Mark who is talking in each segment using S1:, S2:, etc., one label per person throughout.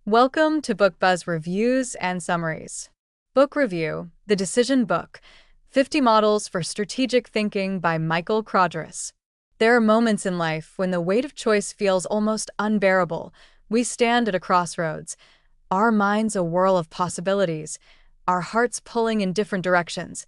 S1: Welcome to Book Buzz Reviews and Summaries. Book Review: The Decision Book, 50 Models for Strategic Thinking by Mikael Krogerus. There are moments in life when the weight of choice feels almost unbearable. We stand at a crossroads, our minds a whirl of possibilities, our hearts pulling in different directions,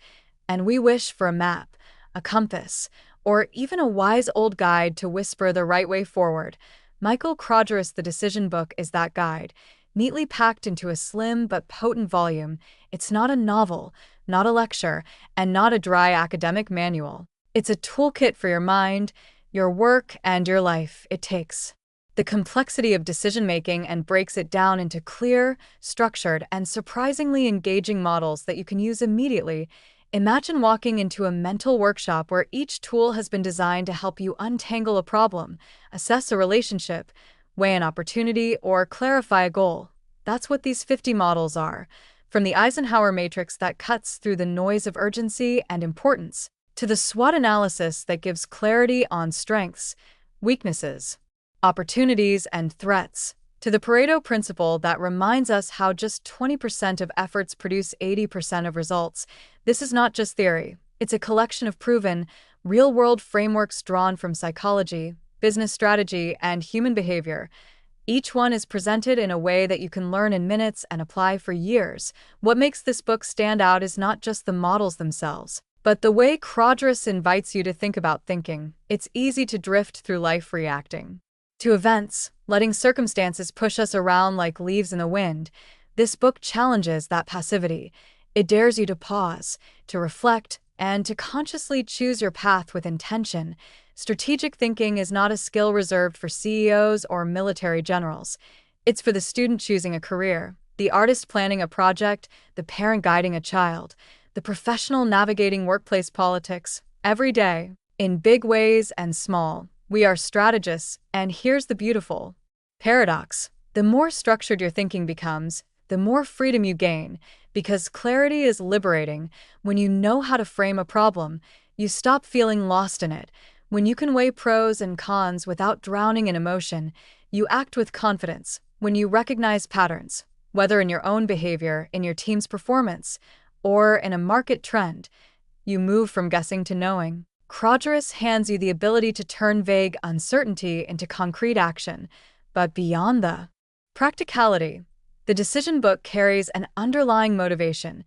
S1: and we wish for a map, a compass, or even a wise old guide to whisper the right way forward. Mikael Krogerus' The Decision Book is that guide, neatly packed into a slim but potent volume. It's not a novel, not a lecture, and not a dry academic manual. It's a toolkit for your mind, your work, and your life. It takes the complexity of decision-making and breaks it down into clear, structured, and surprisingly engaging models that you can use immediately. Imagine walking into a mental workshop where each tool has been designed to help you untangle a problem, assess a relationship, weigh an opportunity, or clarify a goal. That's what these 50 models are. From the Eisenhower matrix that cuts through the noise of urgency and importance, to the SWOT analysis that gives clarity on strengths, weaknesses, opportunities, and threats, to the Pareto principle that reminds us how just 20% of efforts produce 80% of results. This is not just theory. It's a collection of proven, real-world frameworks drawn from psychology, business strategy, and human behavior. Each one is presented in a way that you can learn in minutes and apply for years. What makes this book stand out is not just the models themselves, but the way Krogerus invites you to think about thinking. It's easy to drift through life reacting to events, letting circumstances push us around like leaves in the wind. This book challenges that passivity. It dares you to pause, to reflect, and to consciously choose your path with intention. Strategic thinking is not a skill reserved for CEOs or military generals. It's for the student choosing a career, the artist planning a project, the parent guiding a child, the professional navigating workplace politics. Every day, in big ways and small, we are strategists, and here's the beautiful paradox. The more structured your thinking becomes, the more freedom you gain, because clarity is liberating. When you know how to frame a problem, you stop feeling lost in it. When you can weigh pros and cons without drowning in emotion, you act with confidence. When you recognize patterns, whether in your own behavior, in your team's performance, or in a market trend, you move from guessing to knowing. Krogerus hands you the ability to turn vague uncertainty into concrete action. But beyond the practicality, the decision book carries an underlying motivation.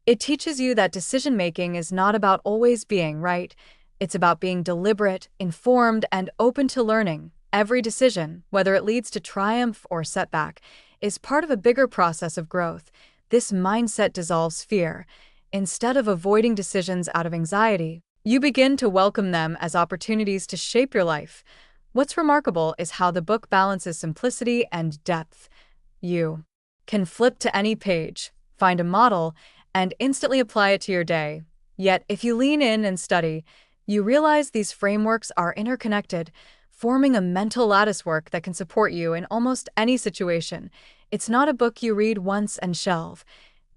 S1: It teaches you that decision-making is not about always being right. It's about being deliberate, informed, and open to learning. Every decision, whether it leads to triumph or setback, is part of a bigger process of growth. This mindset dissolves fear. Instead of avoiding decisions out of anxiety, you begin to welcome them as opportunities to shape your life. What's remarkable is how the book balances simplicity and depth. You can flip to any page, find a model, and instantly apply it to your day. Yet, if you lean in and study, you realize these frameworks are interconnected, forming a mental latticework that can support you in almost any situation. It's not a book you read once and shelve.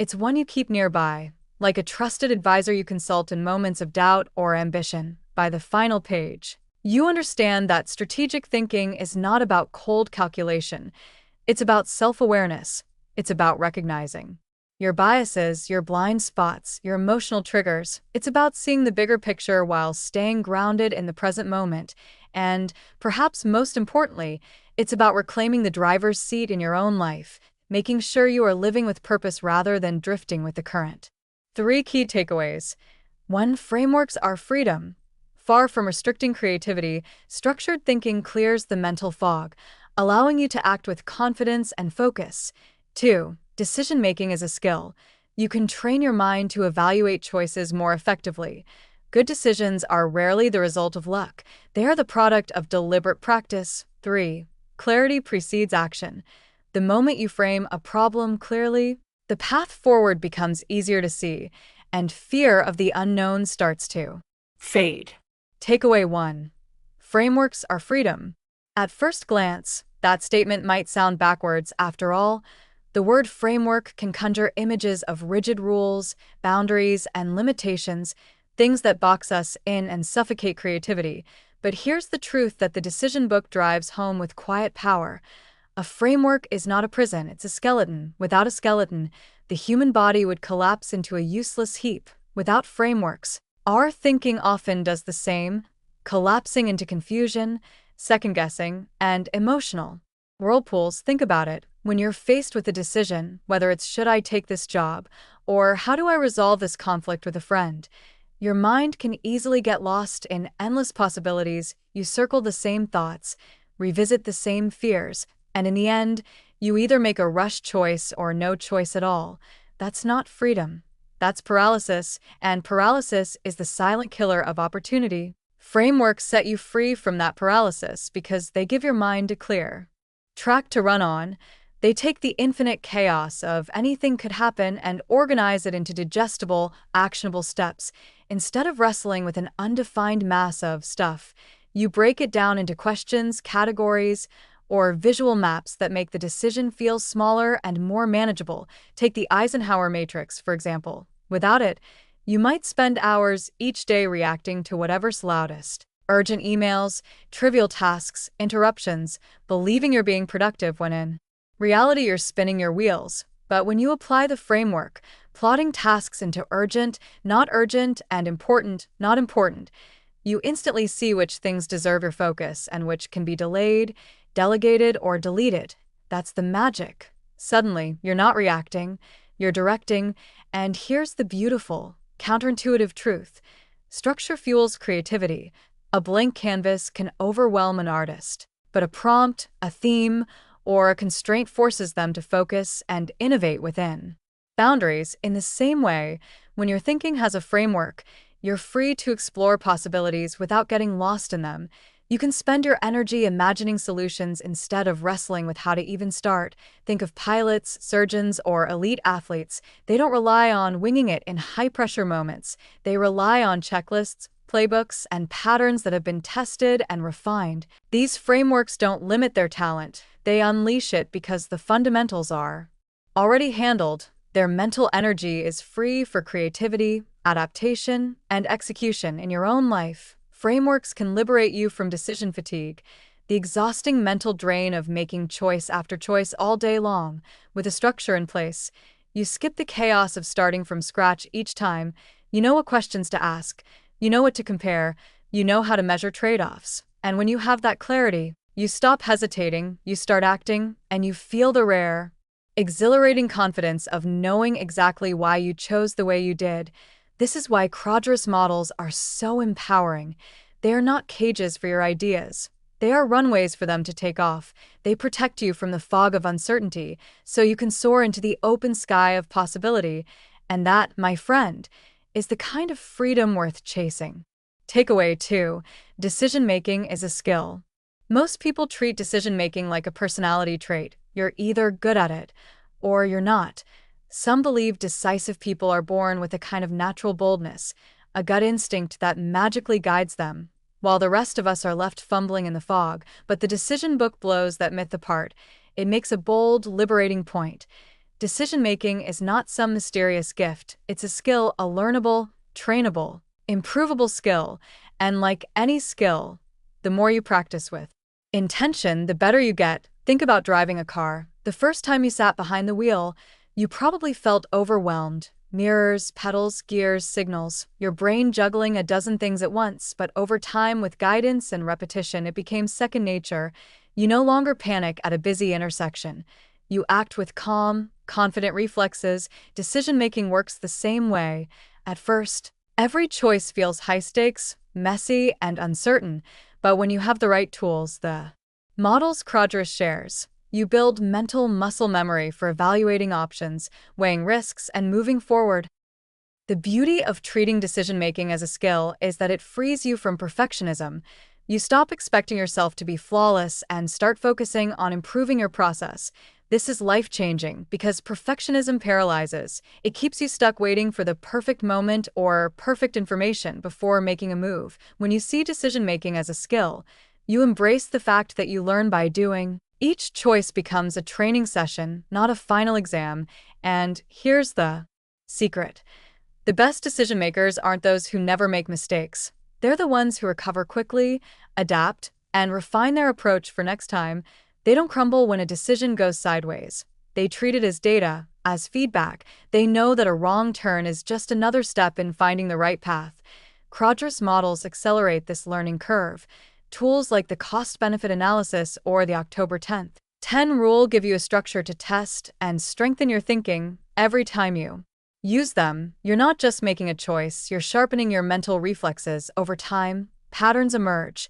S1: It's one you keep nearby, like a trusted advisor you consult in moments of doubt or ambition. By the final page, you understand that strategic thinking is not about cold calculation. It's about self-awareness. It's about recognizing your biases, your blind spots, your emotional triggers. It's about seeing the bigger picture while staying grounded in the present moment. And, perhaps most importantly, it's about reclaiming the driver's seat in your own life, making sure you are living with purpose rather than drifting with the current. 3 key takeaways. 1. Frameworks are freedom. Far from restricting creativity, structured thinking clears the mental fog, allowing you to act with confidence and focus. 2. Decision-making is a skill. You can train your mind to evaluate choices more effectively. Good decisions are rarely the result of luck. They are the product of deliberate practice. 3. Clarity precedes action. The moment you frame a problem clearly, the path forward becomes easier to see, and fear of the unknown starts to fade. Takeaway 1. Frameworks are freedom. At first glance, that statement might sound backwards. After all, the word framework can conjure images of rigid rules, boundaries, and limitations, things that box us in and suffocate creativity. But here's the truth that the decision book drives home with quiet power. A framework is not a prison, it's a skeleton. Without a skeleton, the human body would collapse into a useless heap. Without frameworks, our thinking often does the same, collapsing into confusion, second-guessing, and emotional whirlpools. Think about it. When you're faced with a decision, whether it's should I take this job, or how do I resolve this conflict with a friend, your mind can easily get lost in endless possibilities. You circle the same thoughts, revisit the same fears, and in the end, you either make a rushed choice or no choice at all. That's not freedom. That's paralysis, and paralysis is the silent killer of opportunity. Frameworks set you free from that paralysis because they give your mind a clear track to run on. They take the infinite chaos of anything could happen and organize it into digestible, actionable steps. Instead of wrestling with an undefined mass of stuff, you break it down into questions, categories, or visual maps that make the decision feel smaller and more manageable. Take the Eisenhower matrix, for example. Without it, you might spend hours each day reacting to whatever's loudest. Urgent emails, trivial tasks, interruptions, believing you're being productive when in reality you're spinning your wheels. But when you apply the framework, plotting tasks into urgent, and important, not important, you instantly see which things deserve your focus and which can be delayed, delegated, or deleted. That's the magic. Suddenly, you're not reacting, you're directing, and here's the beautiful, counterintuitive truth. Structure fuels creativity. A blank canvas can overwhelm an artist, but a prompt, a theme, or a constraint forces them to focus and innovate within boundaries. In the same way, when your thinking has a framework, you're free to explore possibilities without getting lost in them. You can spend your energy imagining solutions instead of wrestling with how to even start. Think of pilots, surgeons, or elite athletes. They don't rely on winging it in high-pressure moments. They rely on checklists, playbooks, and patterns that have been tested and refined. These frameworks don't limit their talent. They unleash it because the fundamentals are already handled. Their mental energy is free for creativity, adaptation, and execution in your own life. Frameworks can liberate you from decision fatigue, the exhausting mental drain of making choice after choice all day long. With a structure in place, you skip the chaos of starting from scratch each time. You know what questions to ask, you know what to compare, you know how to measure trade-offs. And when you have that clarity, you stop hesitating, you start acting, and you feel the rare, exhilarating confidence of knowing exactly why you chose the way you did. This is why Krogerus models are so empowering. They are not cages for your ideas. They are runways for them to take off. They protect you from the fog of uncertainty, so you can soar into the open sky of possibility. And that, my friend, is the kind of freedom worth chasing. Takeaway 2. Decision-making is a skill. Most people treat decision-making like a personality trait. You're either good at it, or you're not. Some believe decisive people are born with a kind of natural boldness, a gut instinct that magically guides them, while the rest of us are left fumbling in the fog. But the decision book blows that myth apart. It makes a bold, liberating point. Decision-making is not some mysterious gift. It's a skill, a learnable, trainable, improvable skill, and like any skill, the more you practice with intention, the better you get. Think about driving a car. The first time you sat behind the wheel, you probably felt overwhelmed. Mirrors, pedals, gears, signals, your brain juggling a dozen things at once. But over time, with guidance and repetition, it became second nature. You no longer panic at a busy intersection. You act with calm, confident reflexes. Decision-making works the same way. At first, every choice feels high stakes, messy, and uncertain. But when you have the right tools, the models Krogerus shares, you build mental muscle memory for evaluating options, weighing risks, and moving forward. The beauty of treating decision-making as a skill is that it frees you from perfectionism. You stop expecting yourself to be flawless and start focusing on improving your process. This is life-changing because perfectionism paralyzes. It keeps you stuck waiting for the perfect moment or perfect information before making a move. When you see decision-making as a skill, you embrace the fact that you learn by doing. Each choice becomes a training session, not a final exam. And here's the secret. The best decision makers aren't those who never make mistakes. They're the ones who recover quickly, adapt, and refine their approach for next time. They don't crumble when a decision goes sideways. They treat it as data, as feedback. They know that a wrong turn is just another step in finding the right path. Krogerus models accelerate this learning curve. Tools like the cost-benefit analysis or the October 10 rule give you a structure to test and strengthen your thinking every time you use them. You're not just making a choice, you're sharpening your mental reflexes. Over time, patterns emerge.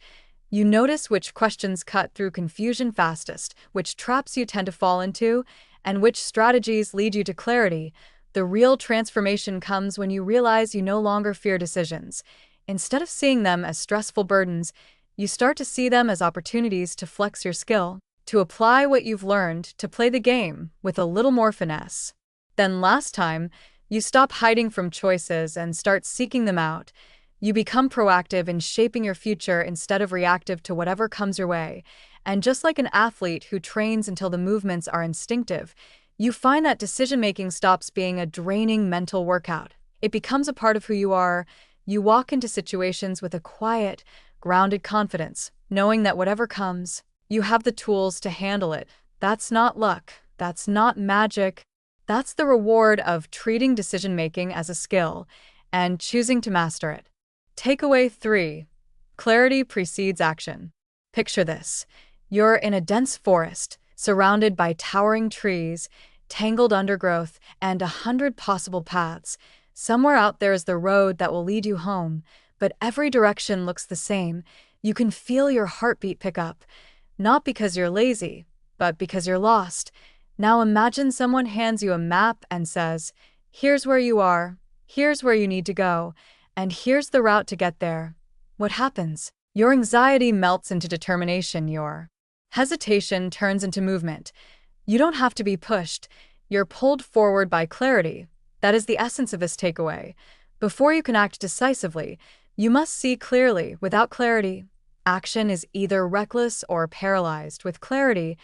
S1: You notice which questions cut through confusion fastest, which traps you tend to fall into, and which strategies lead you to clarity. The real transformation comes when you realize you no longer fear decisions. Instead of seeing them as stressful burdens, you start to see them as opportunities to flex your skill, to apply what you've learned, to play the game with a little more finesse than last time. You stop hiding from choices and start seeking them out. You become proactive in shaping your future instead of reactive to whatever comes your way. And just like an athlete who trains until the movements are instinctive, you find that decision-making stops being a draining mental workout. It becomes a part of who you are. You walk into situations with a quiet, grounded confidence, knowing that whatever comes, you have the tools to handle it. That's not luck. That's not magic. That's the reward of treating decision-making as a skill and choosing to master it. Takeaway 3. Clarity precedes action. Picture this. You're in a dense forest, surrounded by towering trees, tangled undergrowth, and 100 possible paths. Somewhere out there is the road that will lead you home, but every direction looks the same. You can feel your heartbeat pick up, not because you're lazy, but because you're lost. Now imagine someone hands you a map and says, "Here's where you are, here's where you need to go, and here's the route to get there." What happens? Your anxiety melts into determination. Your hesitation turns into movement. You don't have to be pushed. You're pulled forward by clarity. That is the essence of this takeaway. Before you can act decisively, you must see clearly. Without clarity, action is either reckless or paralyzed. With clarity,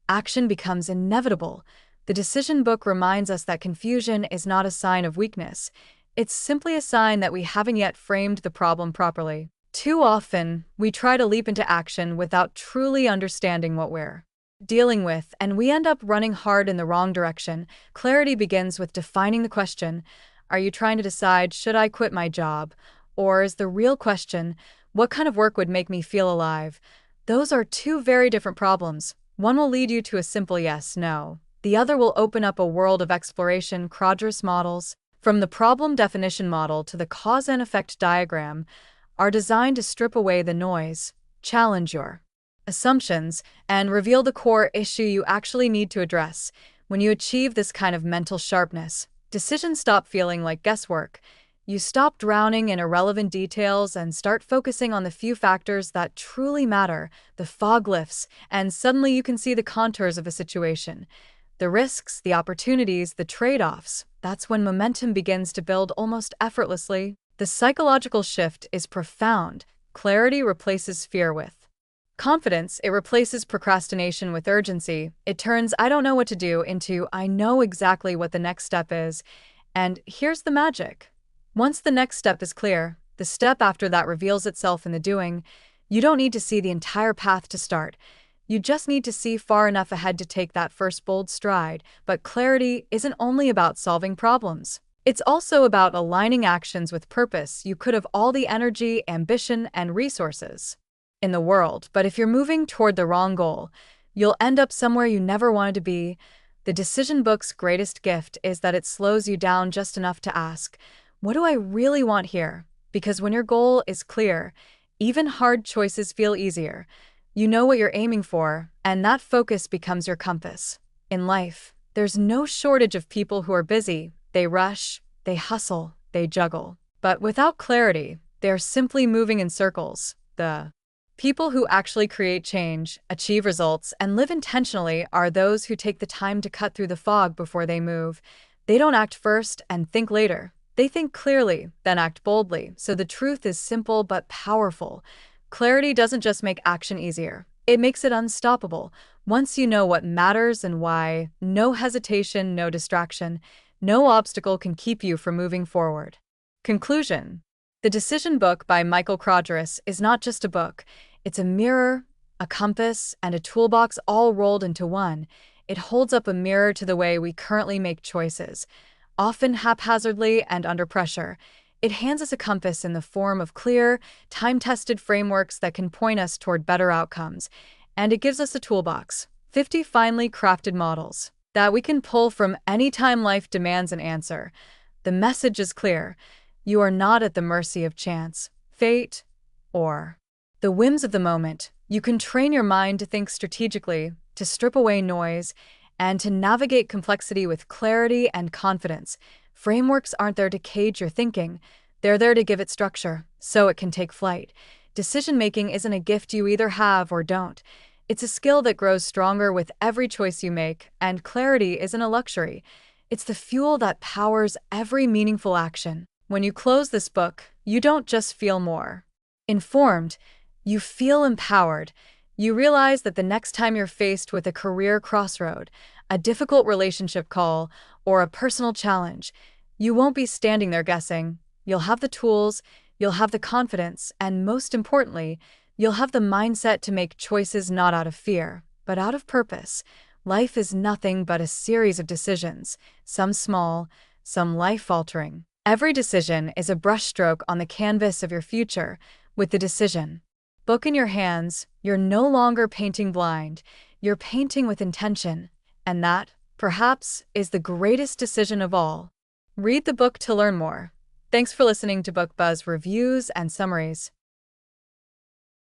S1: action becomes inevitable. The decision book reminds us that confusion is not a sign of weakness. It's simply a sign that we haven't yet framed the problem properly. Too often, we try to leap into action without truly understanding what we're dealing with, and we end up running hard in the wrong direction. Clarity begins with defining the question. Are you trying to decide, should I quit my job? Or is the real question, what kind of work would make me feel alive? Those are two very different problems. One will lead you to a simple yes, no. The other will open up a world of exploration. Krogerus models, from the problem definition model to the cause and effect diagram, are designed to strip away the noise, challenge your assumptions, and reveal the core issue you actually need to address. When you achieve this kind of mental sharpness, decisions stop feeling like guesswork. You stop drowning in irrelevant details and start focusing on the few factors that truly matter. The fog lifts, and suddenly you can see the contours of a situation. The risks, the opportunities, the trade-offs. That's when momentum begins to build almost effortlessly. The psychological shift is profound. Clarity replaces fear with confidence. It replaces procrastination with urgency. It turns "I don't know what to do" into "I know exactly what the next step is." And here's the magic. Once the next step is clear, the step after that reveals itself in the doing. You don't need to see the entire path to start. You just need to see far enough ahead to take that first bold stride. But clarity isn't only about solving problems. It's also about aligning actions with purpose. You could have all the energy, ambition, and resources in the world, but if you're moving toward the wrong goal, you'll end up somewhere you never wanted to be. The decision book's greatest gift is that it slows you down just enough to ask, what do I really want here? Because when your goal is clear, even hard choices feel easier. You know what you're aiming for, and that focus becomes your compass. In life, there's no shortage of people who are busy. They rush, they hustle, they juggle. But without clarity, they're simply moving in circles. The people who actually create change, achieve results, and live intentionally are those who take the time to cut through the fog before they move. They don't act first and think later. They think clearly, then act boldly. So the truth is simple but powerful. Clarity doesn't just make action easier. It makes it unstoppable. Once you know what matters and why, no hesitation, no distraction, no obstacle can keep you from moving forward. Conclusion. The Decision Book by Mikael Krogerus is not just a book. It's a mirror, a compass, and a toolbox all rolled into one. It holds up a mirror to the way we currently make choices, often haphazardly and under pressure. It hands us a compass in the form of clear, time-tested frameworks that can point us toward better outcomes. And it gives us a toolbox, 50 finely crafted models, that we can pull from any time life demands an answer. The message is clear. You are not at the mercy of chance, fate, or the whims of the moment. You can train your mind to think strategically, to strip away noise, and to navigate complexity with clarity and confidence. Frameworks aren't there to cage your thinking. They're there to give it structure, so it can take flight. Decision-making isn't a gift you either have or don't. It's a skill that grows stronger with every choice you make, and clarity isn't a luxury. It's the fuel that powers every meaningful action. When you close this book, you don't just feel more informed, you feel empowered. You realize that the next time you're faced with a career crossroad, a difficult relationship call, or a personal challenge, you won't be standing there guessing. You'll have the tools, you'll have the confidence, and most importantly, you'll have the mindset to make choices not out of fear, but out of purpose. Life is nothing but a series of decisions, some small, some life-altering. Every decision is a brushstroke on the canvas of your future. With the decision book in your hands, you're no longer painting blind, you're painting with intention. And that, perhaps, is the greatest decision of all. Read the book to learn more. Thanks for listening to Book Buzz Reviews and Summaries.